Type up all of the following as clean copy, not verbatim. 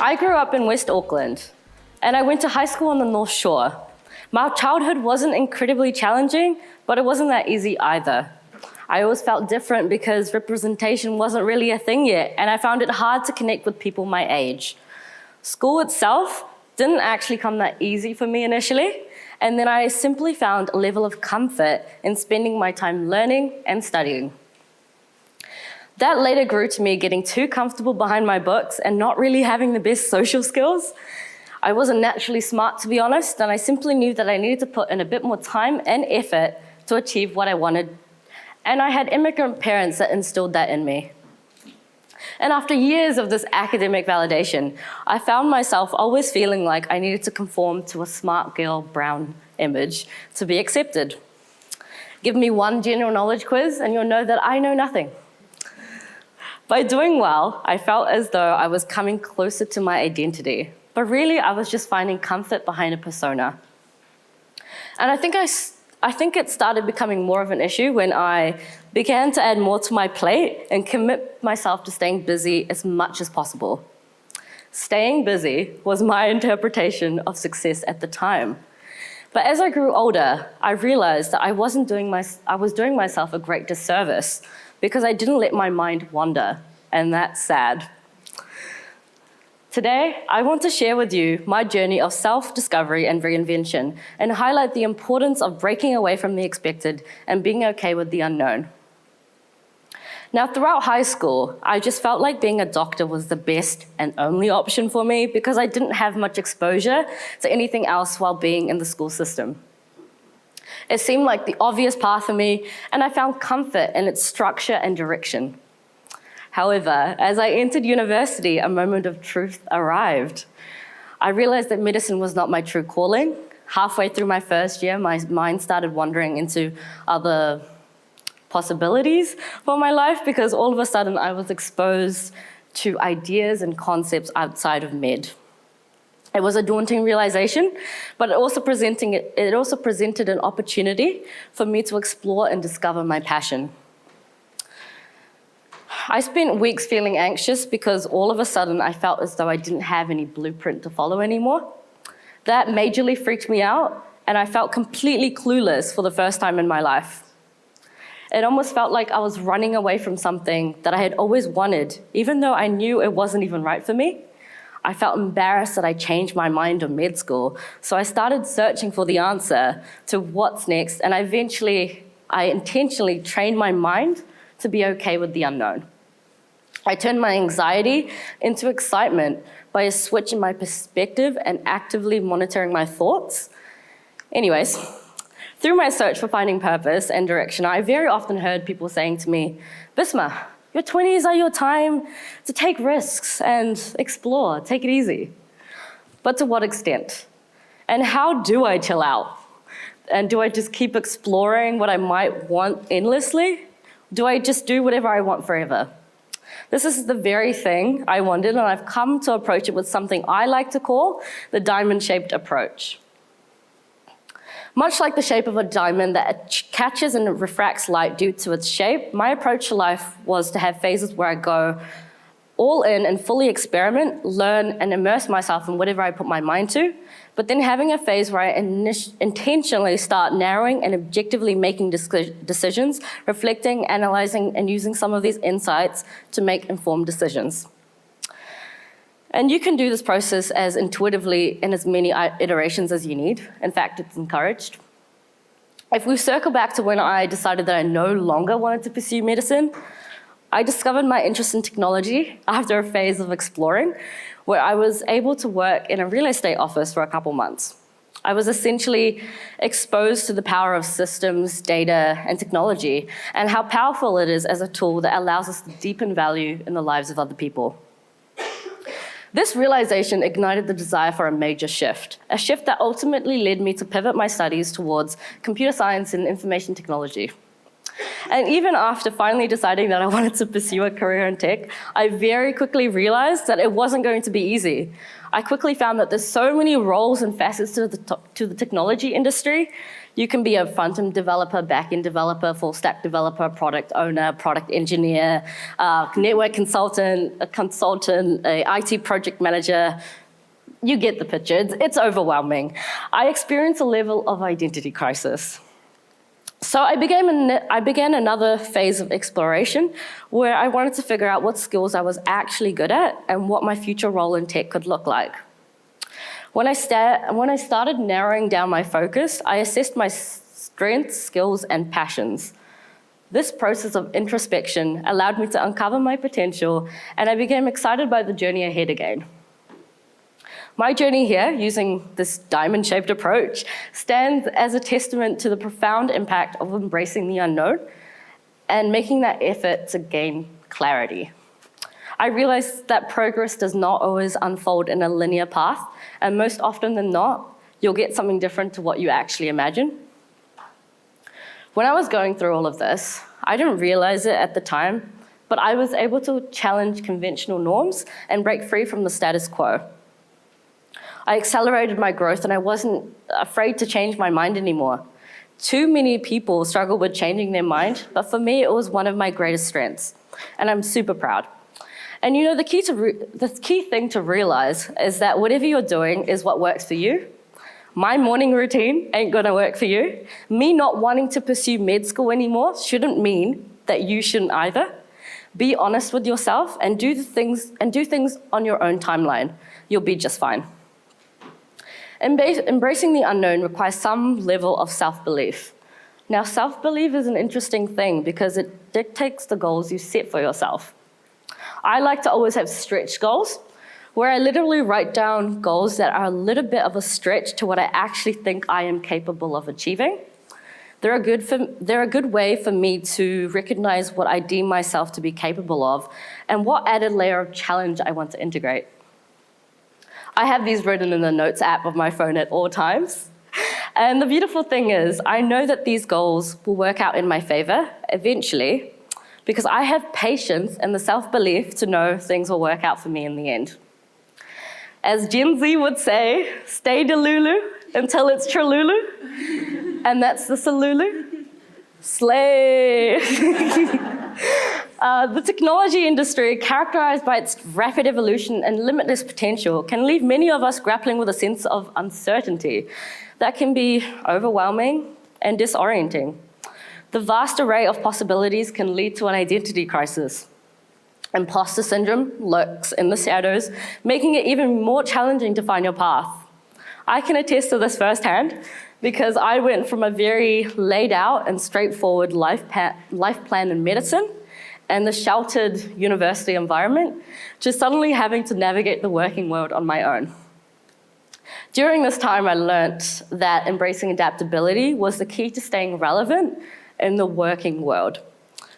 I grew up in West Auckland, and I went to high school on the North Shore. My childhood wasn't incredibly challenging, but it wasn't that easy either. I always felt different because representation wasn't really a thing yet, and I found it hard to connect with people my age. School itself didn't actually come that easy for me initially, and then I simply found a level of comfort in spending my time learning and studying. That later grew to me getting too comfortable behind my books and not really having the best social skills. I wasn't naturally smart, to be honest, and I simply knew that I needed to put in a bit more time and effort to achieve what I wanted. And I had immigrant parents that instilled that in me. And after years of this academic validation, I found myself always feeling like I needed to conform to a smart girl brown image to be accepted. Give me one general knowledge quiz and you'll know that I know nothing. By doing well, I felt as though I was coming closer to my identity, but really I was just finding comfort behind a persona. And I think it started becoming more of an issue when I began to add more to my plate and commit myself to staying busy as much as possible. Staying busy was my interpretation of success at the time. But as I grew older, I realized that I was doing myself a great disservice because I didn't let my mind wander, and that's sad. Today, I want to share with you my journey of self-discovery and reinvention and highlight the importance of breaking away from the expected and being okay with the unknown. Now, throughout high school, I just felt like being a doctor was the best and only option for me because I didn't have much exposure to anything else while being in the school system. It seemed like the obvious path for me, and I found comfort in its structure and direction. However, as I entered university, a moment of truth arrived. I realized that medicine was not my true calling. Halfway through my first year, my mind started wandering into other possibilities for my life because all of a sudden I was exposed to ideas and concepts outside of med. It was a daunting realization, but it also presented an opportunity for me to explore and discover my passion. I spent weeks feeling anxious because all of a sudden I felt as though I didn't have any blueprint to follow anymore. That majorly freaked me out, and I felt completely clueless for the first time in my life. It almost felt like I was running away from something that I had always wanted, even though I knew it wasn't even right for me. I felt embarrassed that I changed my mind on med school, so I started searching for the answer to what's next, and I intentionally trained my mind to be okay with the unknown. I turned my anxiety into excitement by a switch in my perspective and actively monitoring my thoughts. Anyways, through my search for finding purpose and direction, I very often heard people saying to me, Bismah, your 20s are your time to take risks and explore, take it easy. But to what extent? And how do I chill out? And do I just keep exploring what I might want endlessly? Do I just do whatever I want forever? This is the very thing I wanted, and I've come to approach it with something I like to call the diamond-shaped approach. Much like the shape of a diamond that catches and refracts light due to its shape, my approach to life was to have phases where I go all in and fully experiment, learn, and immerse myself in whatever I put my mind to, but then having a phase where I intentionally start narrowing and objectively making decisions, reflecting, analyzing, and using some of these insights to make informed decisions. And you can do this process as intuitively in as many iterations as you need. In fact, it's encouraged. If we circle back to when I decided that I no longer wanted to pursue medicine, I discovered my interest in technology after a phase of exploring, where I was able to work in a real estate office for a couple months. I was essentially exposed to the power of systems, data, and technology, and how powerful it is as a tool that allows us to deepen value in the lives of other people. This realization ignited the desire for a major shift, a shift that ultimately led me to pivot my studies towards computer science and information technology. And even after finally deciding that I wanted to pursue a career in tech, I very quickly realized that it wasn't going to be easy. I quickly found that there's so many roles and facets to the technology industry. You can be a front-end developer, back-end developer, full-stack developer, product owner, product engineer, network consultant, a IT project manager. You get the picture. It's overwhelming. I experienced a level of identity crisis. So I began another phase of exploration where I wanted to figure out what skills I was actually good at and what my future role in tech could look like. When I started narrowing down my focus, I assessed my strengths, skills, and passions. This process of introspection allowed me to uncover my potential, and I became excited by the journey ahead again. My journey here, using this diamond-shaped approach, stands as a testament to the profound impact of embracing the unknown and making that effort to gain clarity. I realized that progress does not always unfold in a linear path, and most often than not, you'll get something different to what you actually imagine. When I was going through all of this, I didn't realize it at the time, but I was able to challenge conventional norms and break free from the status quo. I accelerated my growth and I wasn't afraid to change my mind anymore. Too many people struggle with changing their mind, but for me, it was one of my greatest strengths, and I'm super proud. And you know, the key thing to realize is that whatever you're doing is what works for you. My morning routine ain't gonna work for you. Me not wanting to pursue med school anymore shouldn't mean that you shouldn't either. Be honest with yourself and do things on your own timeline. You'll be just fine. Embracing the unknown requires some level of self-belief. Now, self-belief is an interesting thing because it dictates the goals you set for yourself. I like to always have stretch goals, where I literally write down goals that are a little bit of a stretch to what I actually think I am capable of achieving. They're a good way for me to recognize what I deem myself to be capable of and what added layer of challenge I want to integrate. I have these written in the Notes app of my phone at all times. And the beautiful thing is, I know that these goals will work out in my favor eventually because I have patience and the self-belief to know things will work out for me in the end. As Gen Z would say, stay delulu until it's tralulu. And that's the salulu. Slay. The technology industry, characterized by its rapid evolution and limitless potential, can leave many of us grappling with a sense of uncertainty that can be overwhelming and disorienting. The vast array of possibilities can lead to an identity crisis. Imposter syndrome lurks in the shadows, making it even more challenging to find your path. I can attest to this firsthand because I went from a very laid out and straightforward life plan in medicine and the sheltered university environment to suddenly having to navigate the working world on my own. During this time, I learnt that embracing adaptability was the key to staying relevant in the working world.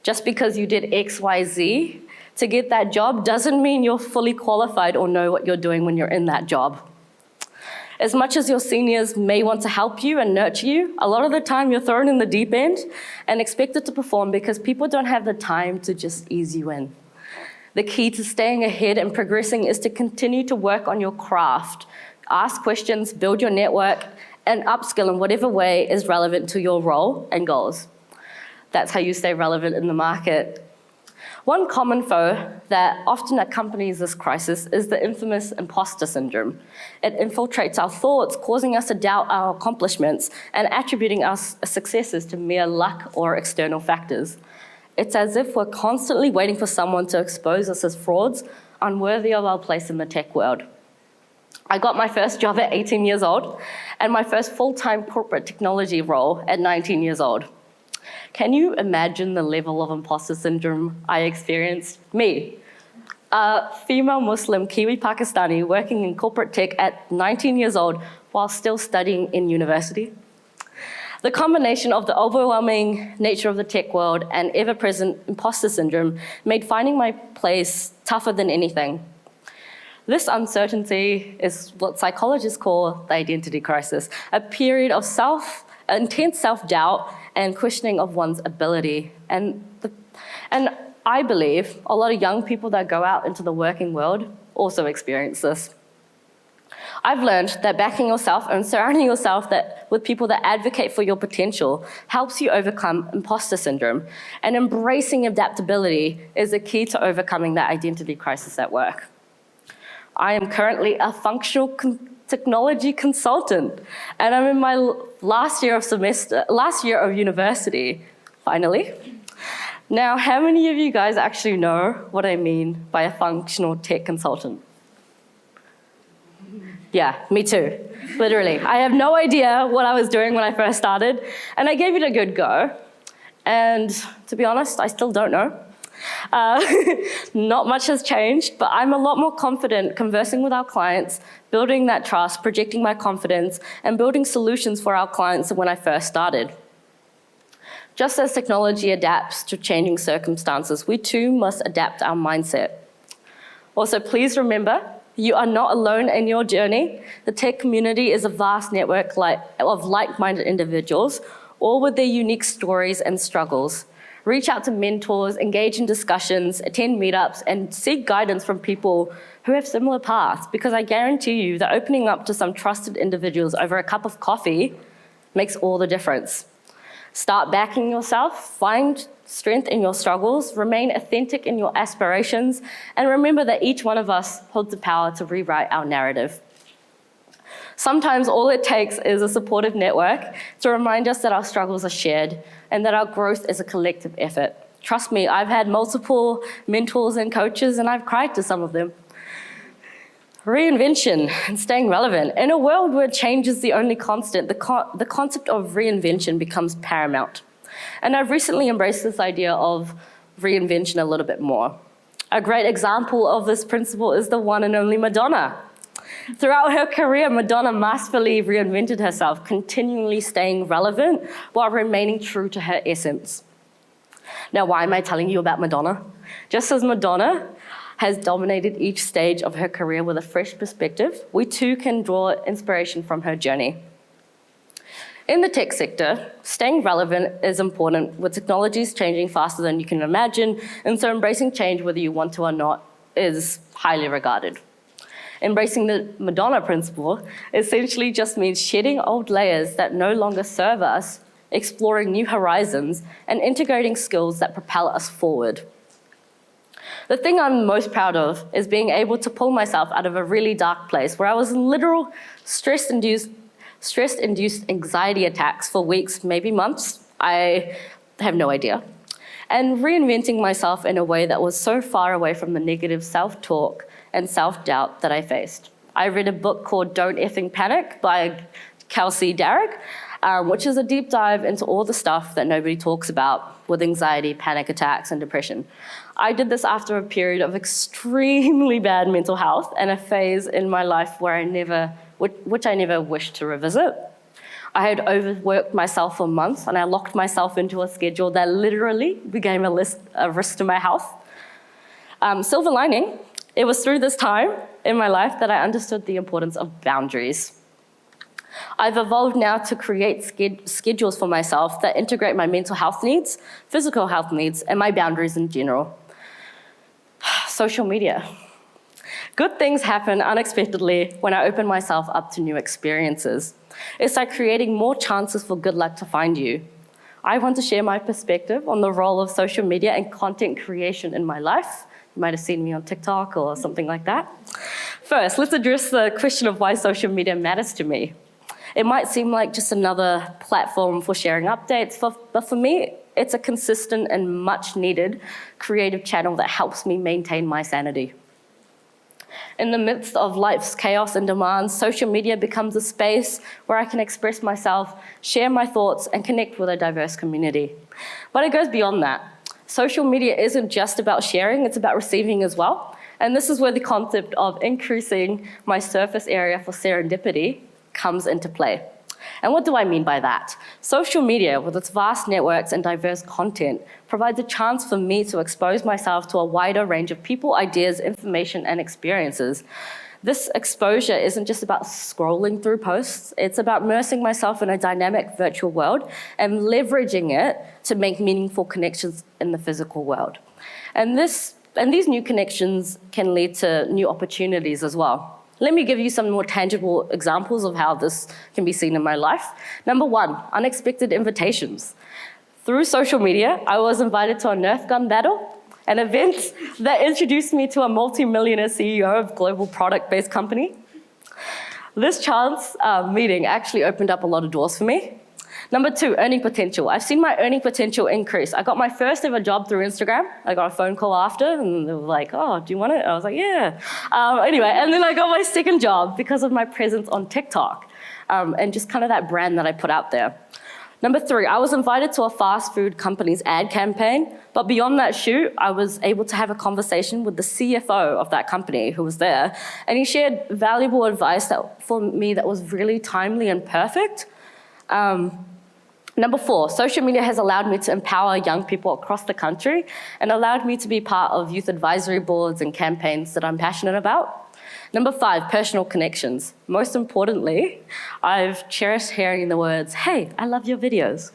Just because you did X, Y, Z to get that job doesn't mean you're fully qualified or know what you're doing when you're in that job. As much as your seniors may want to help you and nurture you, a lot of the time you're thrown in the deep end and expected to perform because people don't have the time to just ease you in. The key to staying ahead and progressing is to continue to work on your craft, ask questions, build your network, and upskill in whatever way is relevant to your role and goals. That's how you stay relevant in the market. One common foe that often accompanies this crisis is the infamous imposter syndrome. It infiltrates our thoughts, causing us to doubt our accomplishments and attributing our successes to mere luck or external factors. It's as if we're constantly waiting for someone to expose us as frauds, unworthy of our place in the tech world. I got my first job at 18 years old and my first full-time corporate technology role at 19 years old. Can you imagine the level of imposter syndrome I experienced? Me, a female Muslim Kiwi Pakistani working in corporate tech at 19 years old while still studying in university. The combination of the overwhelming nature of the tech world and ever-present imposter syndrome made finding my place tougher than anything. This uncertainty is what psychologists call the identity crisis, a period of intense self-doubt and questioning of one's ability. And I believe a lot of young people that go out into the working world also experience this. I've learned that backing yourself and surrounding yourself with people that advocate for your potential helps you overcome imposter syndrome. And embracing adaptability is the key to overcoming that identity crisis at work. I am currently a functional technology consultant, and I'm in my last year of university, finally. Now, how many of you guys actually know what I mean by a functional tech consultant? Yeah, me too, literally. I have no idea what I was doing when I first started, and I gave it a good go. And to be honest, I still don't know. Not much has changed, but I'm a lot more confident conversing with our clients, building that trust, projecting my confidence, and building solutions for our clients than when I first started. Just as technology adapts to changing circumstances, we too must adapt our mindset. Also, please remember, you are not alone in your journey. The tech community is a vast network of like-minded individuals, all with their unique stories and struggles. Reach out to mentors, engage in discussions, attend meetups, and seek guidance from people who have similar paths, because I guarantee you that opening up to some trusted individuals over a cup of coffee makes all the difference. Start backing yourself, find strength in your struggles, remain authentic in your aspirations, and remember that each one of us holds the power to rewrite our narrative. Sometimes all it takes is a supportive network to remind us that our struggles are shared and that our growth is a collective effort. Trust me, I've had multiple mentors and coaches, and I've cried to some of them. Reinvention and staying relevant. In a world where change is the only constant, the concept of reinvention becomes paramount. And I've recently embraced this idea of reinvention a little bit more. A great example of this principle is the one and only Madonna. Throughout her career, Madonna masterfully reinvented herself, continually staying relevant while remaining true to her essence. Now, why am I telling you about Madonna? Just as Madonna has dominated each stage of her career with a fresh perspective, we too can draw inspiration from her journey. In the tech sector, staying relevant is important, with technologies changing faster than you can imagine, and so embracing change, whether you want to or not, is highly regarded. Embracing the Madonna principle essentially just means shedding old layers that no longer serve us, exploring new horizons, and integrating skills that propel us forward. The thing I'm most proud of is being able to pull myself out of a really dark place where I was in literal stress-induced anxiety attacks for weeks, maybe months. I have no idea. And reinventing myself in a way that was so far away from the negative self-talk and self-doubt that I faced. I read a book called Don't Effing Panic by Kelsey Darragh, which is a deep dive into all the stuff that nobody talks about with anxiety, panic attacks, and depression. I did this after a period of extremely bad mental health and a phase in my life where which I never wished to revisit. I had overworked myself for months, and I locked myself into a schedule that literally became a risk to my health. Silver lining, it was through this time in my life that I understood the importance of boundaries. I've evolved now to create schedules for myself that integrate my mental health needs, physical health needs, and my boundaries in general. Social media. Good things happen unexpectedly when I open myself up to new experiences. It's like creating more chances for good luck to find you. I want to share my perspective on the role of social media and content creation in my life. You might have seen me on TikTok or something like that. First, let's address the question of why social media matters to me. It might seem like just another platform for sharing updates, but for me, it's a consistent and much needed creative channel that helps me maintain my sanity. In the midst of life's chaos and demands, social media becomes a space where I can express myself, share my thoughts, and connect with a diverse community. But it goes beyond that. Social media isn't just about sharing, it's about receiving as well. And this is where the concept of increasing my surface area for serendipity comes into play. And what do I mean by that? Social media, with its vast networks and diverse content, provides a chance for me to expose myself to a wider range of people, ideas, information, and experiences. This exposure isn't just about scrolling through posts, it's about immersing myself in a dynamic virtual world and leveraging it to make meaningful connections in the physical world. And these new connections can lead to new opportunities as well. Let me give you some more tangible examples of how this can be seen in my life. Number one, unexpected invitations. Through social media, I was invited to a Nerf gun battle, an event that introduced me to a multi-millionaire CEO of a global product-based company. This chance meeting actually opened up a lot of doors for me. Number two, earning potential. I've seen my earning potential increase. I got my first ever job through Instagram. I got a phone call after, and they were like, oh, do you want it? I was like, yeah. Anyway, and then I got my second job because of my presence on TikTok and just kind of that brand that I put out there. Number three, I was invited to a fast food company's ad campaign, but beyond that shoot, I was able to have a conversation with the CFO of that company who was there, and he shared valuable advice for me that was really timely and perfect. Number four, social media has allowed me to empower young people across the country and allowed me to be part of youth advisory boards and campaigns that I'm passionate about. Number five, personal connections. Most importantly, I've cherished hearing the words, hey, I love your videos.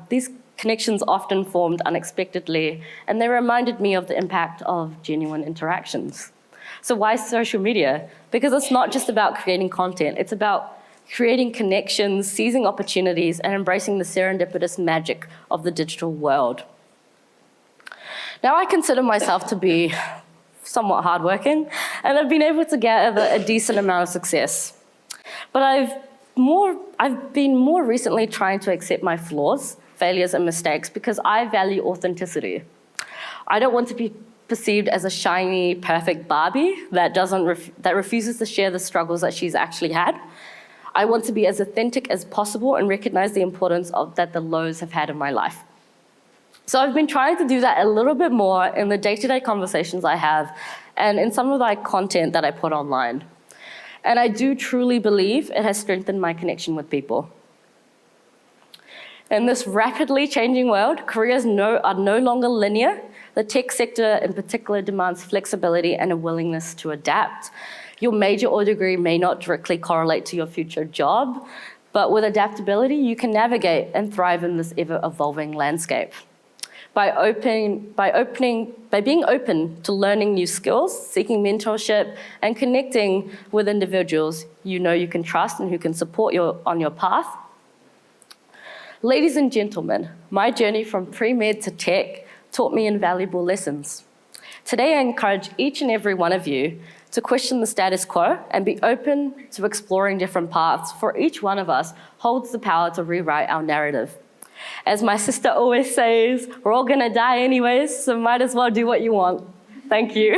These connections often formed unexpectedly, and they reminded me of the impact of genuine interactions. So why social media? Because it's not just about creating content, it's about creating connections, seizing opportunities, and embracing the serendipitous magic of the digital world. Now, I consider myself to be somewhat hardworking, and I've been able to gather a decent amount of success. But I've been more recently trying to accept my flaws, failures, and mistakes because I value authenticity. I don't want to be perceived as a shiny, perfect Barbie that refuses to share the struggles that she's actually had. I want to be as authentic as possible and recognize the importance that the lows have had in my life. So I've been trying to do that a little bit more in the day-to-day conversations I have and in some of my content that I put online. And I do truly believe it has strengthened my connection with people. In this rapidly changing world, careers are no longer linear. The tech sector in particular demands flexibility and a willingness to adapt. Your major or degree may not directly correlate to your future job, but with adaptability, you can navigate and thrive in this ever-evolving landscape. By being open to learning new skills, seeking mentorship, and connecting with individuals you know you can trust and who can support you on your path. Ladies and gentlemen, my journey from pre-med to tech taught me invaluable lessons. Today, I encourage each and every one of you to question the status quo and be open to exploring different paths, for each one of us holds the power to rewrite our narrative. As my sister always says, we're all gonna die anyways, so might as well do what you want. Thank you.